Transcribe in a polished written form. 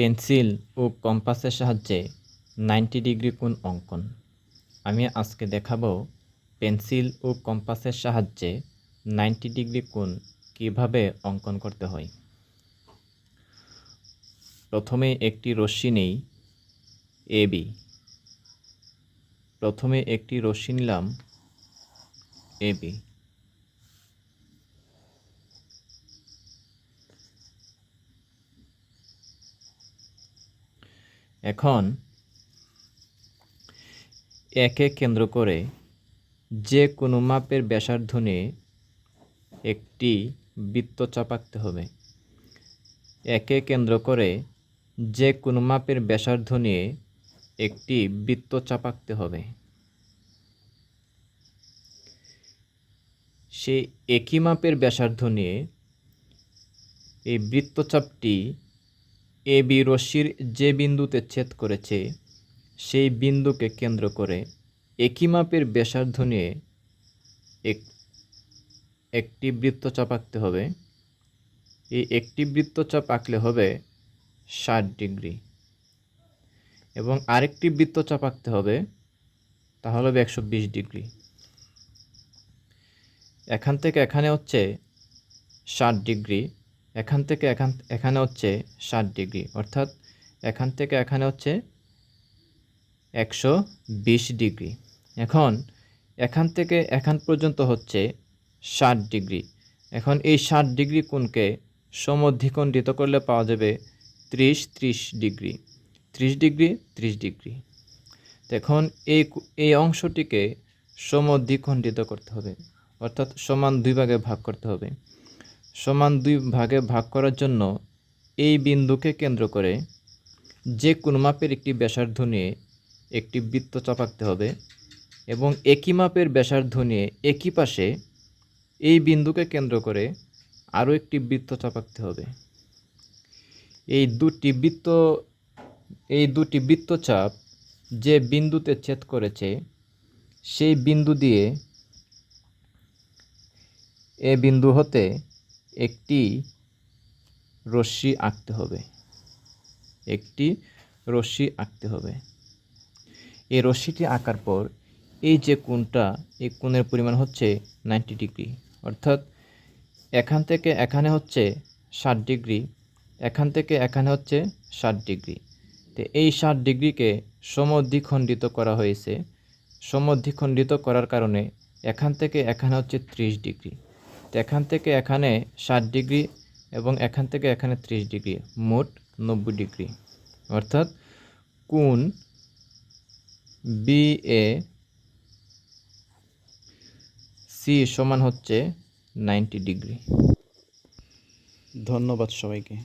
Pencil ও কম্পাসের সাহায্যে 90 degree কোণ অঙ্কন। আমি আজকে দেখাবো পেন্সিল ও কম্পাসের সাহায্যে 90 ডিগ্রি কোণ কীভাবে অঙ্কন করতে হয়। প্রথমে একটি রশ্মি নেই এবি। প্রথমে একটি রশ্মি নিলাম এবি। এখন একে কেন্দ্র করে যে কোনো মাপের ব্যাসার্ধ নিয়ে একটি বৃত্তচাপ আঁকতে হবে। একে কেন্দ্র করে যে কোনো মাপের ব্যাসার্ধ নিয়ে একটি বৃত্তচাপ আঁকতে হবে। সেই একই মাপের ব্যাসার্ধ নিয়ে এই বৃত্তচাপটি এবি রশ্মির যে বিন্দুতে ছেদ করেছে সেই বিন্দুকে কেন্দ্র করে একই মাপের ব্যাসার্ধ নিয়ে একটি বৃত্তচাপ আঁকতে হবে। এই একটি বৃত্তচাপ আঁকলে হবে 60 ডিগ্রি এবং আরেকটি বৃত্তচাপ আঁকতে হবে, তাহলে হবে 120 ডিগ্রি। এখান থেকে এখানে হচ্ছে 60 ডিগ্রি, এখান থেকে এখানে হচ্ছে 60 ডিগ্রি, অর্থাৎ এখান থেকে এখানে হচ্ছে 120 ডিগ্রি। এখন এখান থেকে এখান পর্যন্ত হচ্ছে 60 ডিগ্রি। এখন এই 60 ডিগ্রি কোণকে সমদ্বিখণ্ডিত করলে পাওয়া যাবে 30 ডিগ্রি, 30 ডিগ্রি, 30 ডিগ্রি। এখন এই অংশটিকে সমদ্বিখণ্ডিত করতে হবে, অর্থাৎ সমান দুই ভাগে ভাগ করতে হবে। সমান দুই ভাগে ভাগ করার জন্য এই বিন্দুকে কেন্দ্র করে যে কোনো মাপের একটি ব্যাসার্ধ নিয়ে একটি বৃত্তচাপ আঁকতে হবে এবং একই মাপের ব্যাসার্ধ নিয়ে একই পাশে এই বিন্দুকে কেন্দ্র করে আরও একটি বৃত্তচাপ আঁকতে হবে। এই দুটি বৃত্তচাপ যে বিন্দুতে ছেদ করেছে সেই বিন্দু দিয়ে এ বিন্দু হতে একটি রশ্মি আঁকতে হবে। একটি রশ্মি আঁকতে হবে। এই রশ্মিটি আঁকার পর এই যে কোণটা, এই কোণের পরিমাণ হচ্ছে 90 ডিগ্রি, অর্থাৎ এখান থেকে এখানে হচ্ছে 60 ডিগ্রি, এখান থেকে এখানে হচ্ছে 60 ডিগ্রি। তো এই 60 ডিগ্রিকে সমদ্বিখণ্ডিত করা হয়েছে। সমদ্বিখণ্ডিত করার কারণে এখান থেকে এখানে হচ্ছে 30 ডিগ্রি। তো এখান থেকে এখানে 60 ডিগ্রি এবং এখান থেকে এখানে 30 ডিগ্রি, মোট 90 ডিগ্রি। অর্থাৎ কোণ BAC সমান হচ্ছে 90 ডিগ্রি। ধন্যবাদ সবাইকে।